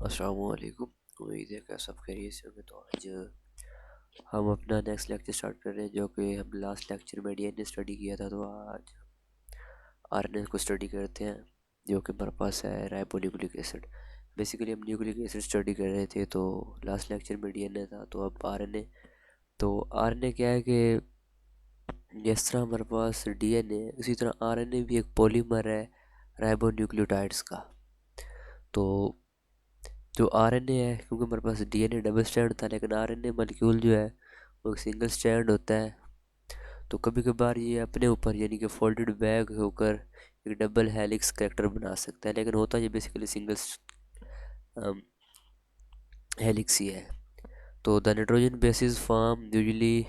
अस्सलामुअलैकुम। उम्मीद है कि सब खैरियत से होंगे। तो आज हम अपना नेक्स्ट लेक्चर स्टार्ट कर रहे हैं, जो कि हम लास्ट लेक्चर में डीएनए स्टडी किया था। तो आज आरएनए को स्टडी करते हैं, जो कि हमारे पास है राइबोन्यूक्लिक एसिड। बेसिकली हम न्यूक्लिक एसिड स्टडी कर रहे थे, तो लास्ट लेक्चर में डीएनए था, तो अब आरएनए। तो आरएनए क्या है कि जिस तरह हमारे पास डीएनए, उसी तरह आरएनए भी एक पॉलीमर है राइबोन्यूक्लियोटाइड्स का। तो जो आरएनए है, क्योंकि हमारे पास डीएनए डबल स्ट्रैंड था, लेकिन आरएनए मॉलिक्यूल जो है वो एक सिंगल स्ट्रैंड होता है। तो कभी कभार ये अपने ऊपर यानी कि फोल्डेड बैक होकर एक डबल हेलिक्स करेक्टर बना सकता है, लेकिन होता ये बेसिकली सिंगल हेलिक्स ही है। तो the nitrogen bases form usually,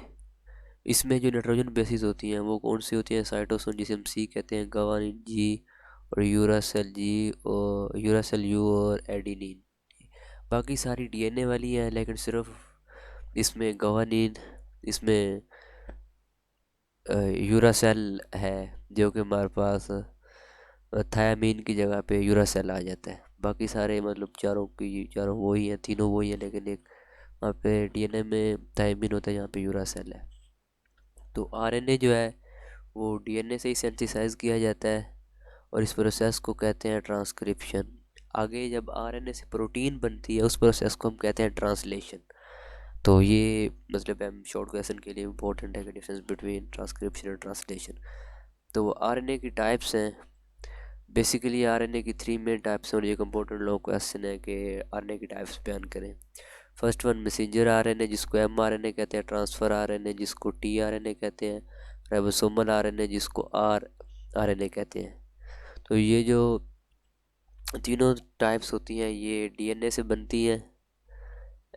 इसमें जो नाइट्रोजन बेसिस होती हैं वो कौन सी होती हैं? साइटोसिन, जिसे हम सी कहते हैं, गवानीन जी, और यूरासिल जी, और यूरासिल यू, और एडिनिन। बाकी सारी डीएनए वाली हैं, लेकिन सिर्फ इसमें गवानीन, इसमें यूरासेल है, जो कि हमारे पास थायामीन की जगह पे यूरासेल आ जाता है। बाकी सारे मतलब चारों वही हैं, तीनों वही हैं, लेकिन एक वहाँ पे डीएनए में थायामीन होता है, यहाँ पे यूरासेल है। तो आरएनए जो है वो डीएनए से ही सिंथेसाइज किया जाता है, और इस प्रोसेस को कहते हैं ट्रांसक्रिप्शन। आगे जब आरएनए से प्रोटीन बनती है, उस प्रोसेस को हम कहते हैं ट्रांसलेशन। तो ये मतलब हम शॉर्ट क्वेश्चन के लिए इम्पोर्टेंट है कि डिफरेंस बिटवीन ट्रांसक्रिप्शन और ट्रांसलेशन। तो आरएनए की टाइप्स हैं। बेसिकली आरएनए की 3 मेन टाइप्स हैं, और ये एक इम्पोर्टेंट लॉन्ग क्वेश्चन है कि आरएनए की टाइप्स बयान करें। फर्स्ट वन मैसेंजर आरएनए, जिसको एमआरएनए कहते हैं, ट्रांसफ़र आरएनए जिसको टीआरएनए कहते हैं, राइबोसोमल आरएनए जिसको आरएनए कहते हैं। तो ये जो तीनों टाइप्स होती हैं ये डीएनए से बनती हैं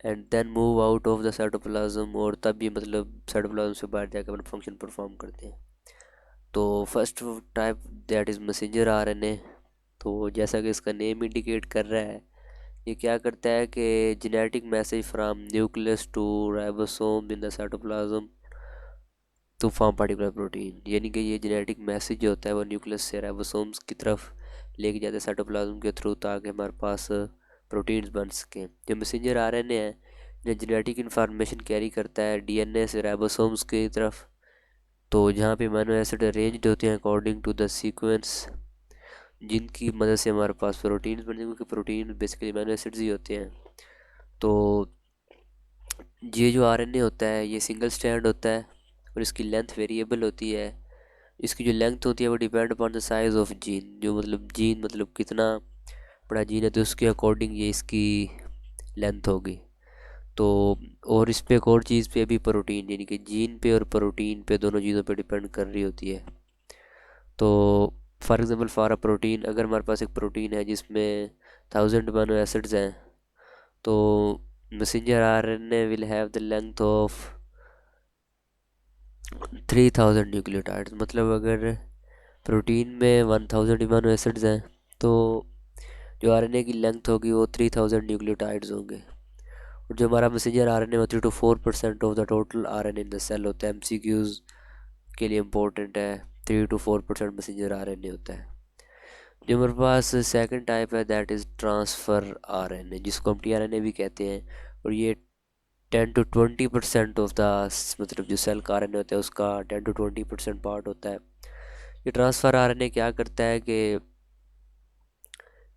and then move out of the cytoplasm, और तब ये मतलब साइटोप्लाज्म से बाहर जाकर अपना फंक्शन परफॉर्म करते हैं। तो first type that is messenger RNA. तो जैसा कि इसका नेम इंडिकेट कर रहा है, ये क्या करता है कि genetic message from nucleus to ribosome in the cytoplasm to form particular protein. यानी कि ये जेनेटिक मैसेज जो होता है वो न्यूक्लियस से राइबोसोम्स की तरफ लेके जाते हैं साइटोप्लाज्म के थ्रू, ताकि हमारे पास प्रोटीन्स बन सकें। जो मैसेंजर आरएनए है, जो जेनेटिक इन्फॉर्मेशन कैरी करता है डीएनए से राइबोसोम्स की तरफ। तो जहाँ पे अमीनो एसिड अरेंज्ड होते हैं अकॉर्डिंग टू द सीक्वेंस, जिनकी मदद से हमारे पास प्रोटीन्स बनते हैं, क्योंकि प्रोटीन बेसिकली अमीनो एसिड्स ही होते हैं। तो ये जो आरएनए होता है ये सिंगल स्ट्रैंड होता है, और इसकी लेंथ वेरिएबल होती है। इसकी जो लेंथ होती है वो depend upon the size of gene, जो मतलब जीन मतलब कितना बड़ा जीन है, तो उसके अकॉर्डिंग ये इसकी लेंथ होगी। तो और इस पे एक और चीज़ पे भी, प्रोटीन यानी कि जीन पे और प्रोटीन पे, दोनों चीज़ों पे डिपेंड कर रही होती है। तो for example for a protein, अगर हमारे पास एक प्रोटीन है जिसमें 1000 अमीनो एसिड्स हैं, तो messenger RNA will have the length of 3000 nucleotides. मतलब अगर प्रोटीन में 1000 अमीनो एसिड्स हैं, तो जो आरएनए की लेंथ होगी वो 3000 न्यूक्लियोटाइड्स होंगे। और जो हमारा मैसेंजर आरएनए में 3 to 4% of the total RNA in the cell होता है। एमसीक्यूज के लिए इम्पोर्टेंट है, 3 to 4% मैसेंजर आरएनए होता है। जो हमारे पास सेकंड टाइप है दैट इज़ ट्रांसफ़र आरएनए, जिसको हम टीआरएनए भी कहते हैं। और ये 10 to 20% ऑफ द मतलब जो सेल का आरएनए होता है उसका 10 to 20% पार्ट होता है। ये ट्रांसफ़र आरएनए क्या करता है कि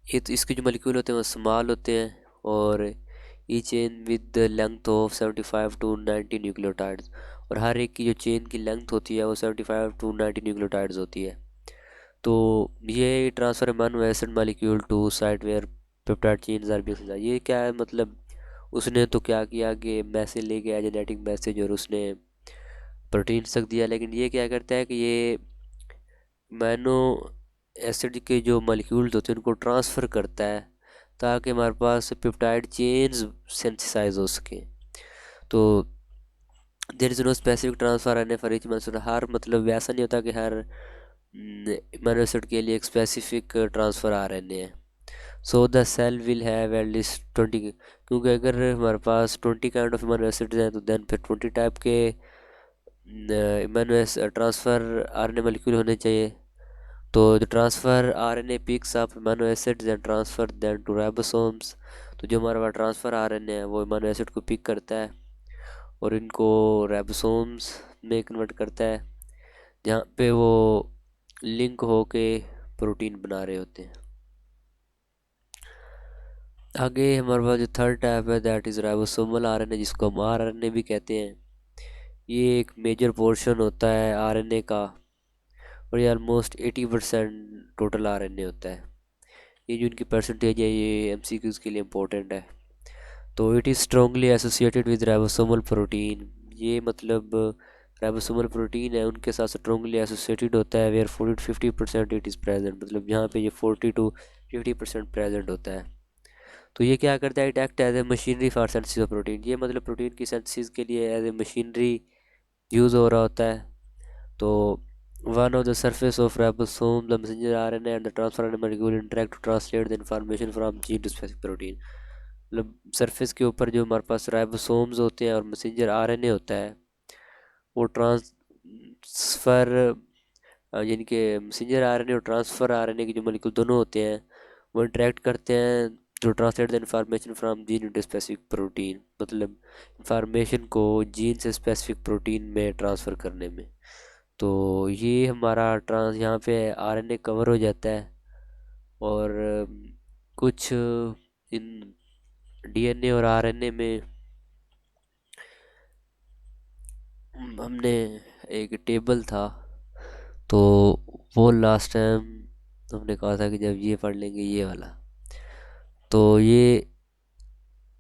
ये तो इसके जो मॉलिक्यूल होते हैं वो स्मॉल होते हैं, और E chain with the length of 75 to 90 nucleotides. और हर एक की जो चेन की लेंथ होती है वो 75 to 90 न्यूक्लियोटाइड्स होती है। तो ये transfer amino acid molecule to site where peptide chains are being synthesized. ये क्या है मतलब, उसने तो क्या किया कि मैसेज ले गया जेनेटिक मैसेज, और उसने प्रोटीन तक दिया। लेकिन ये क्या करता है कि ये अमीनो एसिड के जो मॉलिक्यूल्स होते हैं उनको ट्रांसफ़र करता है, ताकि हमारे पास पेप्टाइड चेन्स सिंथेसाइज हो सके। तो there is no specific transfer RNA for each message. हर मतलब वैसा नहीं होता कि हर अमीनो एसिड के लिए एक स्पेसिफिक ट्रांसफ़र आरएनए है। So the cell will have at least 20, क्योंकि अगर हमारे पास 20 काइंड ऑफ अमीनो एसिड्स हैं, तो देन फिर 20 टाइप के अमीनो ट्रांसफ़र आरएनए मॉलिक्यूल होने चाहिए। तो the transfer RNA picks up amino acids and transfer then to ribosomes. तो जो हमारे पास ट्रांसफ़र आरएनए है वो अमीनो एसिड को पिक करता है और इनको राइबोसोम्स में कन्वर्ट करता है, जहाँ पे वो लिंक होके प्रोटीन बना रहे होते हैं। आगे हमारे पास जो थर्ड टाइप है दैट इज़ राइबोसोमल आरएनए, जिसको हम आरएनए भी कहते हैं। ये एक मेजर पोर्शन होता है आरएनए का और ये ऑलमोस्ट 80% टोटल आरएनए होता है। ये जो इनकी परसेंटेज है ये एमसीक्यूज़ के लिए इम्पोर्टेंट है। तो it is strongly associated with ribosomal protein. ये मतलब राइबोसोमल प्रोटीन है उनके साथ स्ट्रॉन्गली एसोसिएटेड होता है, where 40 to 50% it is present, मतलब यहाँ पे ये 40 to 50% प्रेजेंट होता है। तो ये क्या करता है, it act as a machinery for synthesis of protein. ये मतलब प्रोटीन की सेंसिस के लिए एज ए मशीनरी यूज़ हो रहा होता है। तो one of the surface of ribosome the messenger RNA and the transfer RNA molecule interact to translate the information from gene to specific protein। मतलब सरफेस के ऊपर जो हमारे पास राइबोसोम्स होते हैं और मैसेंजर आरएनए होता है वो ट्रांसफ़र यानी कि मैसेंजर आरएनए और ट्रांसफ़र आरएनए के जो मॉलिक्यूल दोनों होते हैं वो इंटरेक्ट करते हैं to translate the information from gene to specific protein, मतलब इंफॉर्मेशन को जीन से स्पेसिफिक प्रोटीन में ट्रांसफ़र करने में। तो ये हमारा ट्रांस यहाँ पे आरएनए कवर हो जाता है और कुछ इन डीएनए और आरएनए में हमने एक टेबल था, तो वो लास्ट टाइम हमने कहा था कि जब ये पढ़ लेंगे ये वाला, तो ये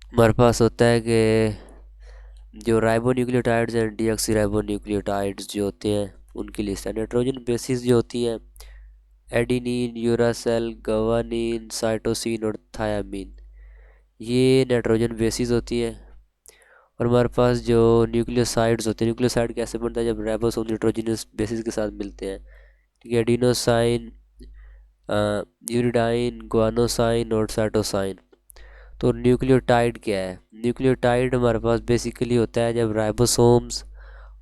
हमारे पास होता है कि जो राइबोन्यूक्लियोटाइड्स हैं डीऑक्सी राइबोन्यूक्लियोटाइड्स जो होते हैं उनकी लिस्ट है। नाइट्रोजन बेसिस जो होती हैं एडिनिन, यूरासेल, गवानीन, साइटोसिन और थायामीन, ये नाइट्रोजन बेसिस होती हैं। और हमारे पास जो न्यूक्लियोसाइड्स होते हैं, न्यूक्लियोसाइड कैसे बनता है, जब राइबोसोम नाइट्रोजनस बेसिस के साथ मिलते हैं, ठीक है। एडिनोसाइन, यूरिडाइन, ग्वानोसाइन और साइटोसाइन। तो न्यूक्लियोटाइड क्या है, न्यूक्लियोटाइड हमारे पास बेसिकली होता है जब राइबोसोम्स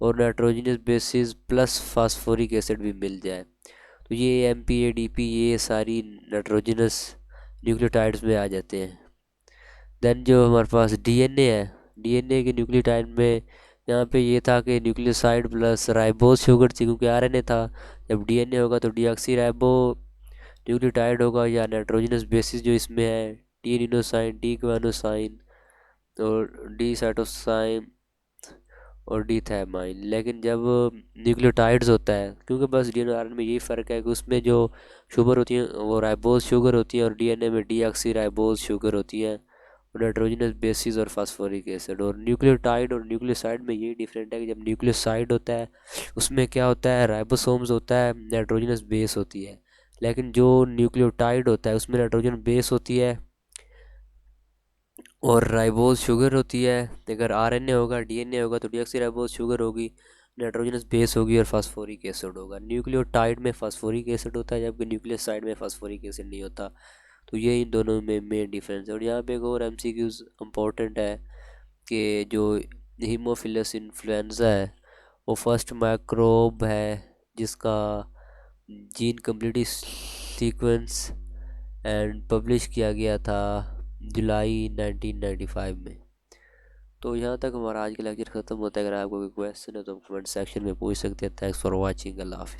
और nitrogenous bases plus phosphoric acid भी मिल जाए, तो ये एमपीए डीपी ये सारी नाइट्रोजनस न्यूक्लियोटाइड्स में आ जाते हैं। देन जो हमारे पास डीएनए है, डीएनए के न्यूक्लियोटाइड में यहाँ पे ये था कि न्यूक्लियोसाइड प्लस राइबोज शुगर थी, क्योंकि आरएनए था। जब डीएनए होगा तो डीऑक्सी राइबो न्यूक्लियोटाइड होगा या नाइट्रोजनस बेसिस जो इसमें है डी रिनोसाइन, डी ग्वानोसाइन और डी साइटोसाइन और डी थायमाइन। लेकिन जब न्यूक्लियोटाइड्स होता है, क्योंकि बस डीएनए और आरएनए में यही फ़र्क है कि उसमें जो शुगर होती है वो राइबोज शुगर होती है और डीएनए में डीऑक्सी राइबोज शुगर होती है और नाइट्रोजनस बेसिस और फास्फोरिक एसिड। और न्यूक्लियोटाइड और न्यूक्लियोसाइड में यही डिफरेंट है कि जब न्यूक्लियोसाइड होता है उसमें क्या होता है, राइबोसोम्स होता है, नाइट्रोजनस बेस होती है। लेकिन जो न्यूक्लियोटाइड होता है उसमें नाइट्रोजन बेस होती है और राइबोज शुगर होती है। अगर आरएनए होगा, डीएनए होगा तो डीऑक्सी राइबोज शुगर होगी, नाइट्रोजनस बेस होगी और फास्फोरिक एसिड होगा। न्यूक्लियोटाइड में फास्फोरिक एसिड होता है जबकि न्यूक्लियोसाइड में फास्फोरिक एसिड नहीं होता। तो ये इन दोनों में मेन डिफरेंस है। और यहाँ पे एक और एमसीक्यूज इम्पोर्टेंट है कि जो हीमोफिलस इन्फ्लुएंजा है वो फर्स्ट माइक्रोब है जिसका gene completely sequence and publish किया गया था जुलाई 1995 में। तो यहाँ तक हमारा आज का लेक्चर ख़त्म होता है। अगर आपको कोई क्वेश्चन है तो कमेंट सेक्शन में पूछ सकते हैं। Thanks for watching. अल्लाह हाफिज़।